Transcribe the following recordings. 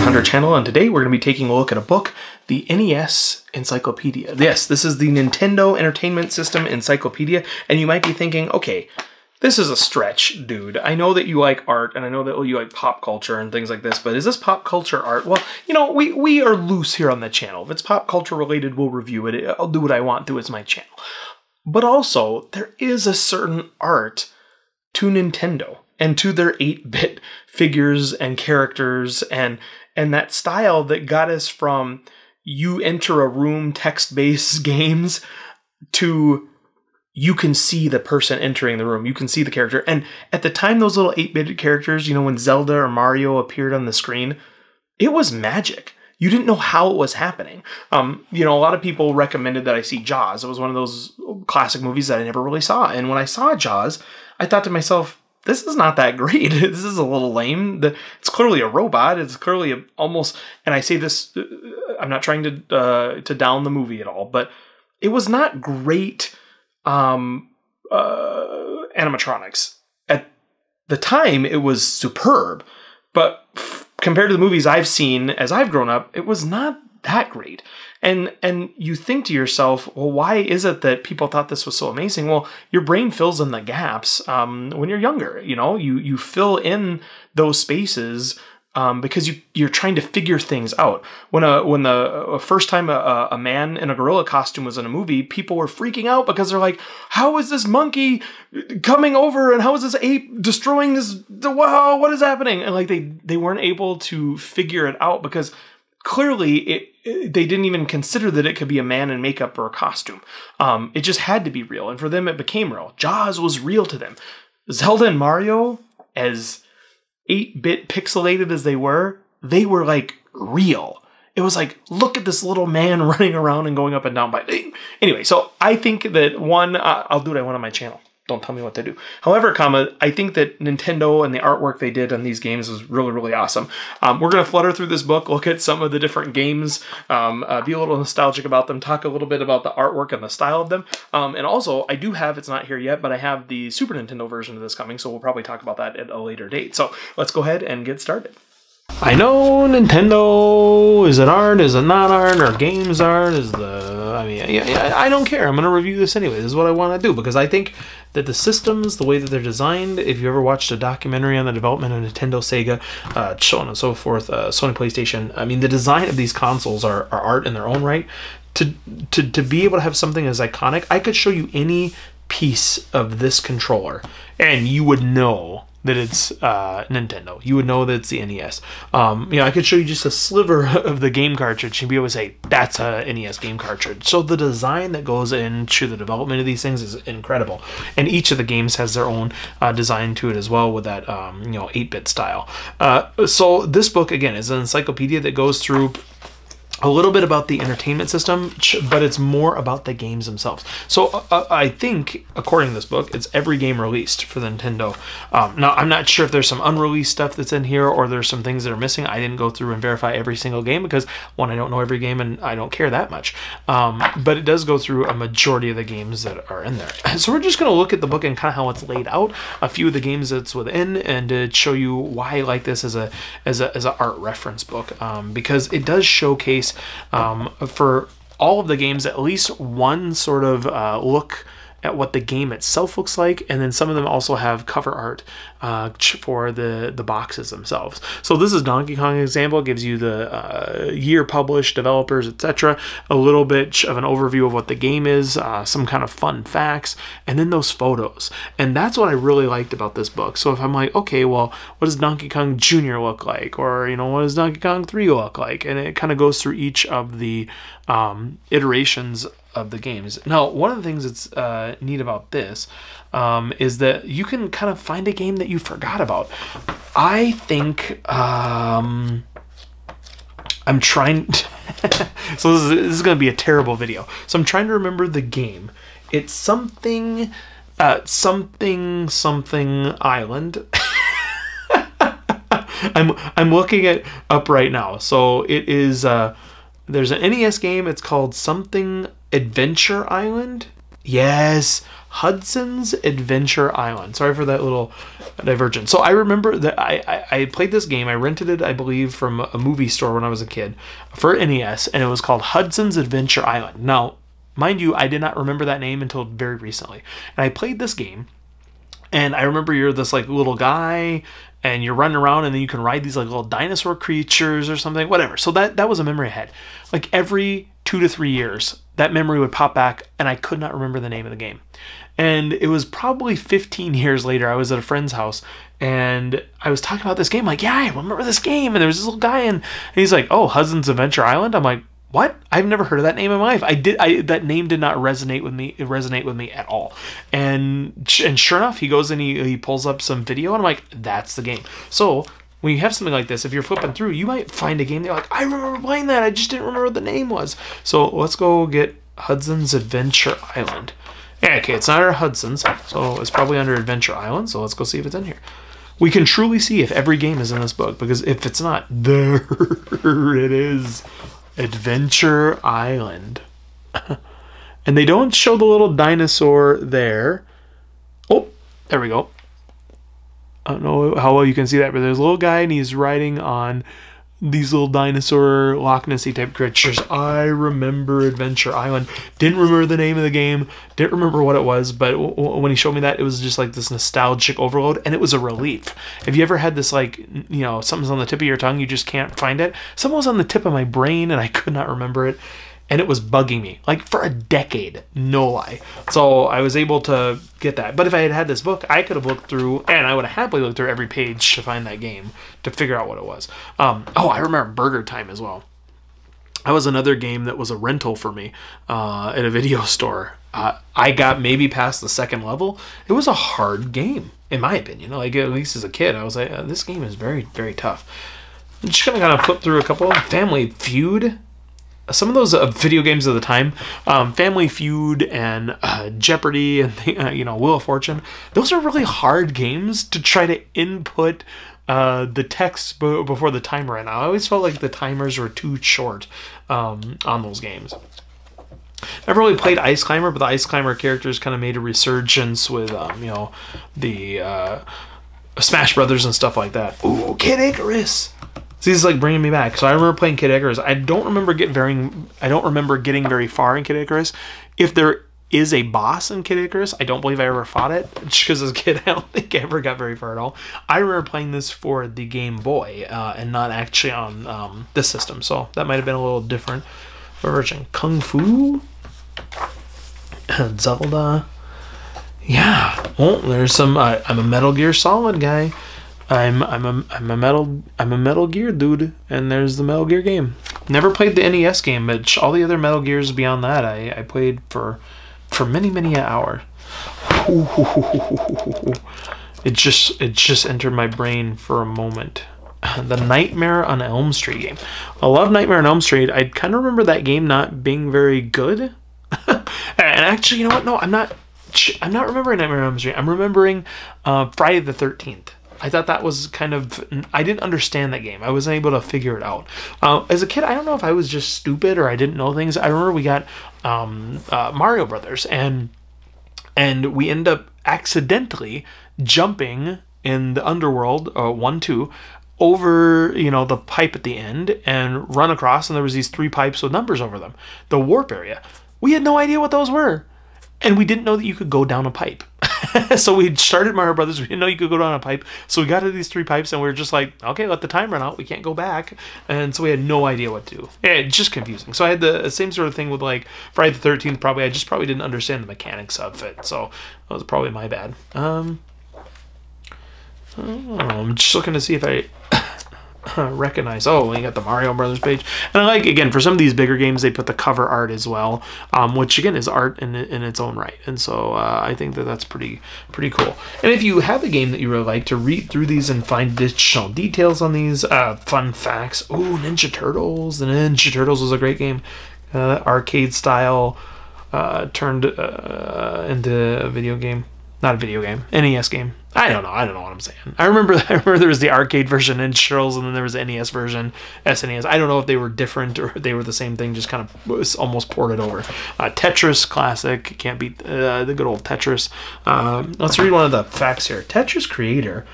Hunter channel, and today we're going to be taking a look at a book, the NES Encyclopedia. Yes, this is the Nintendo Entertainment System Encyclopedia, and you might be thinking, okay, this is a stretch, dude. I know that you like art, and I know that you like pop culture and things like this, but is this pop culture art? Well, you know, we are loose here on the channel. If it's pop culture related, we'll review it. I'll do what I want to. It's my channel. But also, there is a certain art to Nintendo and to their 8-bit figures and characters and that style that got us from you enter a room text-based games to you can see the person entering the room. You can see the character. And at the time those little 8-bit characters, you know, when Zelda or Mario appeared on the screen, it was magic. You didn't know how it was happening. You know, a lot of people recommended that I see Jaws. It was one of those classic movies that I never really saw. And when I saw Jaws, I thought to myself, this is not that great. This is a little lame. It's clearly a robot. It's clearly almost, and I say this, I'm not trying to down the movie at all, but it was not great animatronics. At the time, it was superb, but compared to the movies I've seen as I've grown up, it was not that great. And you think to yourself, well, why is it that people thought this was so amazing? Well, your brain fills in the gaps when you're younger. You know, you fill in those spaces because you're trying to figure things out. When the first time a man in a gorilla costume was in a movie, people were freaking out because they're like, how is this monkey coming over and how is this ape destroying this? Wow, what is happening? And like they weren't able to figure it out because clearly they didn't even consider that it could be a man in makeup or a costume. It just had to be real. And for them, it became real. Jaws was real to them. Zelda and Mario, as 8-bit pixelated as they were like real. It was like, look at this little man running around and going up and down. Anyway, so I think that one, I'll do what I want on my channel. Don't tell me what to do. However, I think that Nintendo and the artwork they did on these games is really, really awesome. We're going to flutter through this book, look at some of the different games, be a little nostalgic about them, talk a little bit about the artwork and the style of them. And also, I do have, it's not here yet, but I have the Super Nintendo version of this coming, so we'll probably talk about that at a later date. So let's go ahead and get started. I know Nintendo, is it art, is it not art, or games art, I don't care. I'm going to review this anyway. This is what I want to do because I think that the systems, the way that they're designed, if you ever watched a documentary on the development of Nintendo, Sega, so on and so forth, Sony PlayStation, I mean, the design of these consoles are art in their own right. To be able to have something as iconic, I could show you any piece of this controller and you would know that it's Nintendo. You would know that it's the NES. You know, I could show you just a sliver of the game cartridge and be able to say, that's a NES game cartridge. So the design that goes into the development of these things is incredible. And each of the games has their own design to it as well with that, you know, 8-bit style. So this book, again, is an encyclopedia that goes through a little bit about the entertainment system, but it's more about the games themselves. So I think, according to this book, it's every game released for the Nintendo. Now, I'm not sure if there's some unreleased stuff that's in here or there's some things that are missing. I didn't go through and verify every single game because, one, I don't know every game and I don't care that much. But it does go through a majority of the games that are in there. So we're just going to look at the book and kind of how it's laid out, a few of the games that's within, and to show you why I like this as a art reference book, because it does showcase for all of the games at least one sort of look at what the game itself looks like, and then some of them also have cover art for the boxes themselves. So this is Donkey Kong example. It gives you the year published, developers, etc. A little bit of an overview of what the game is, some kind of fun facts, and then those photos. And that's what I really liked about this book. So if I'm like, okay, well, what does Donkey Kong Jr. look like? Or, you know, what does Donkey Kong 3 look like? And it kind of goes through each of the iterations of the games. Now, one of the things that's neat about this is that you can kind of find a game that you forgot about. I think I'm trying so this is going to be a terrible video. So I'm trying to remember the game. It's something something island. I'm looking it up right now. So it is there's an NES game. It's called something Adventure Island. Yes, Hudson's Adventure Island. Sorry for that little divergence. So I remember that I played this game. I rented it, I believe, from a movie store when I was a kid for NES, and it was called Hudson's Adventure Island. Now, mind you, I did not remember that name until very recently. And I played this game, and I remember you're this like little guy, and you're running around, and then you can ride these like little dinosaur creatures or something, whatever. So that was a memory I had. Like every 2 to 3 years, that memory would pop back, and I could not remember the name of the game. And it was probably 15 years later, I was at a friend's house, and I was talking about this game. Like, yeah, I remember this game. And there was this little guy, and he's like, oh, Hudson's Adventure Island? I'm like, what? I've never heard of that name in my life. That name did not resonate with me at all. And sure enough, he goes and he pulls up some video, and I'm like, that's the game. So when you have something like this, if you're flipping through, you might find a game that you're like, I remember playing that. I just didn't remember what the name was. So let's go get Hudson's Adventure Island. Yeah, okay, it's not our Hudson's, so it's probably under Adventure Island. So let's go see if it's in here. We can truly see if every game is in this book, because if it's not, there it is. Adventure Island. And they don't show the little dinosaur there. Oh, there we go. I don't know how well you can see that, but there's a little guy, and he's riding on these little dinosaur Loch Nessy type creatures. I remember Adventure Island. Didn't remember the name of the game. Didn't remember what it was, but when he showed me that, it was just like this nostalgic overload, and it was a relief. Have you ever had this, like, you know, something's on the tip of your tongue, you just can't find it? Something was on the tip of my brain, and I could not remember it. And it was bugging me, like, for a decade, no lie. So I was able to get that. But if I had had this book, I could have looked through, and I would have happily looked through every page to find that game, to figure out what it was. Oh, I remember Burger Time as well. That was another game that was a rental for me at a video store. I got maybe past the second level. It was a hard game, in my opinion. Like, at least as a kid, I was like, this game is very, very tough. I'm just going to kind of flip through a couple. Family Feud. Some of those video games of the time, Family Feud and Jeopardy and Wheel of Fortune, those are really hard games to try to input the text before the timer ran out. I always felt like the timers were too short on those games. Never really played Ice Climber, but the Ice Climber characters kind of made a resurgence with the Smash Brothers and stuff like that. Ooh, Kid Icarus! See, this is like bringing me back. So I remember playing Kid Icarus. I don't remember getting very far in Kid Icarus. If there is a boss in Kid Icarus, I don't believe I ever fought it. Just because as a kid, I don't think I ever got very far at all. I remember playing this for the Game Boy and not actually on this system. So that might have been a little different version. Kung Fu, Zelda. Yeah. Well, there's some. I'm a Metal Gear Solid guy. I'm a Metal Gear dude, and there's the Metal Gear game. Never played the NES game, but all the other Metal Gears beyond that, I played for many an hour. It just entered my brain for a moment. The Nightmare on Elm Street game. I love Nightmare on Elm Street. I kind of remember that game not being very good. And actually, you know what? No, I'm not remembering Nightmare on Elm Street. I'm remembering Friday the 13th. I thought that was kind of... I didn't understand that game. I wasn't able to figure it out. As a kid, I don't know if I was just stupid or I didn't know things. I remember we got Mario Brothers, and we end up accidentally jumping in the underworld, 1-2, over, the pipe at the end and run across, and there was these 3 pipes with numbers over them. The warp area. We had no idea what those were. And we didn't know that you could go down a pipe. So we started Mario Brothers. We didn't know you could go down a pipe. So we got to these 3 pipes, and we were just like, okay, let the time run out. We can't go back. And so we had no idea what to do. Yeah, it's just confusing. So I had the same sort of thing with like Friday the 13th. Probably I just didn't understand the mechanics of it. So that was probably my bad. I don't know. I'm just looking to see if I recognize. Oh, we got the Mario Brothers page, and I like, again, for some of these bigger games, they put the cover art as well, which again is art in its own right, and so I think that's pretty cool. And if you have a game that you really like, to read through these and find additional details on these, fun facts. Ooh, Ninja Turtles. The Ninja Turtles was a great game, arcade style, turned into a video game, not a video game, NES game. I don't know what I'm saying. I remember there was the arcade version in Shirls, and then there was the NES version, SNES. I don't know if they were different or they were the same thing, just kind of was almost ported over. Tetris classic, can't beat the good old Tetris. Let's read one of the facts here. Tetris creator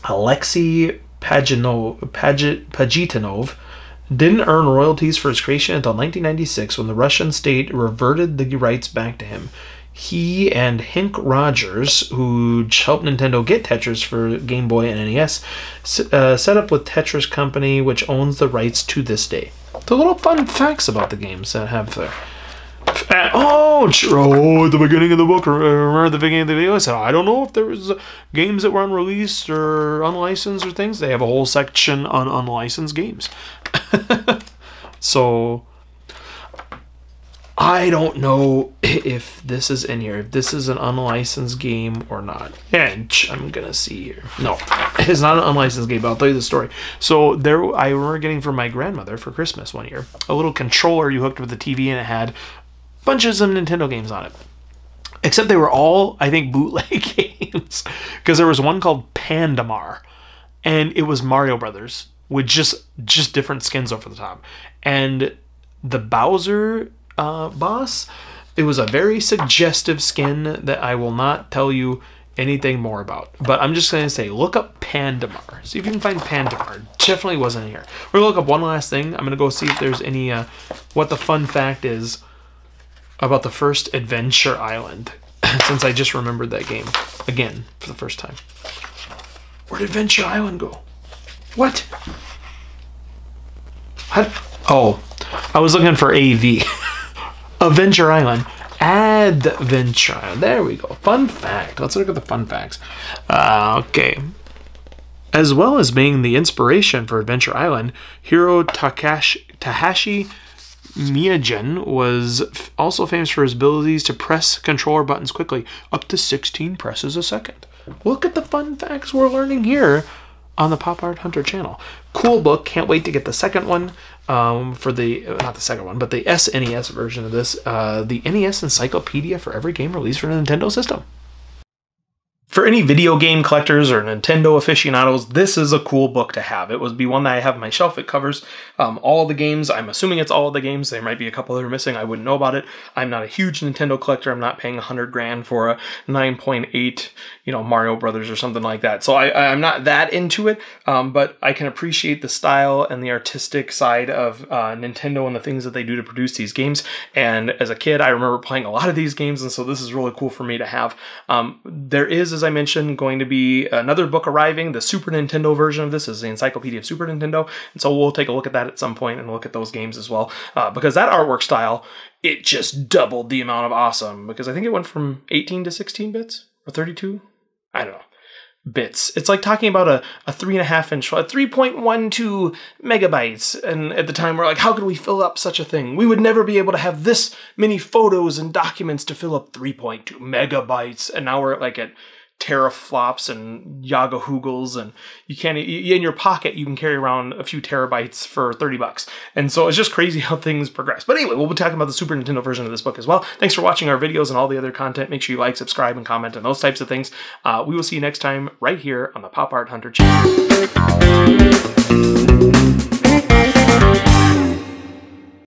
Alexei Pajitnov didn't earn royalties for his creation until 1996, when the Russian state reverted the rights back to him. He and Hank Rogers, who helped Nintendo get Tetris for Game Boy and NES, set up with Tetris Company, which owns the rights to this day. So little fun facts about the games that have there. At the beginning of the book, remember the beginning of the video, I said, I don't know if there was games that were unreleased or unlicensed or things. They have a whole section on unlicensed games. So I don't know if this is in here, if this is an unlicensed game or not. And I'm gonna see here. No, it's not an unlicensed game, but I'll tell you the story. So I remember getting from my grandmother for Christmas one year a little controller you hooked with the TV, and it had bunches of Nintendo games on it. Except they were all, I think, bootleg games. Because there was one called Pandamar, and it was Mario Brothers with just different skins over the top. And the Bowser boss, it was a very suggestive skin that I will not tell you anything more about. But I'm just going to say, look up Pandamar. See if you can find Pandamar. Definitely wasn't in here. We're going to look up one last thing. I'm going to go see if there's any, what the fun fact is about the first Adventure Island, since I just remembered that game again for the first time. Where'd Adventure Island go? What? Oh, I was looking for AV. Adventure Island. Adventure Island. There we go. Fun fact. Let's look at the fun facts. Okay. As well as being the inspiration for Adventure Island, hero Tahashi Miyagen was also famous for his abilities to press controller buttons quickly, up to 16 presses a second. Look at the fun facts we're learning here on the Pop Art Hunter channel. Cool book. Can't wait to get the second one for the, not the second one, but the SNES version of this. The NES Encyclopedia for every game released for the Nintendo system. For any video game collectors or Nintendo aficionados, this is a cool book to have. It would be one that I have on my shelf. It covers all the games. I'm assuming it's all of the games. There might be a couple that are missing. I wouldn't know about it. I'm not a huge Nintendo collector. I'm not paying 100 grand for a 9.8, Mario Brothers or something like that. So I'm not that into it, but I can appreciate the style and the artistic side of Nintendo and the things that they do to produce these games. And as a kid, I remember playing a lot of these games, and so this is really cool for me to have. There is, as I mentioned, going to be another book arriving. The Super Nintendo version of this is the Encyclopedia of Super Nintendo, and so we'll take a look at that at some point and look at those games as well, because that artwork style, it just doubled the amount of awesome, because I think it went from 18 to 16 bits or 32. I don't know. Bits. It's like talking about a 3.5 inch, 3.12 megabytes. And at the time we're like, how could we fill up such a thing? We would never be able to have this many photos and documents to fill up 3.2 megabytes. And now we're like at teraflops and Yagahoogles, and you can't, in your pocket, you can carry around a few terabytes for 30 bucks. And so it's just crazy how things progress. But anyway, we'll be talking about the Super Nintendo version of this book as well. Thanks for watching our videos and all the other content. Make sure you like, subscribe, and comment and those types of things. We will see you next time right here on the Pop Art Hunter channel.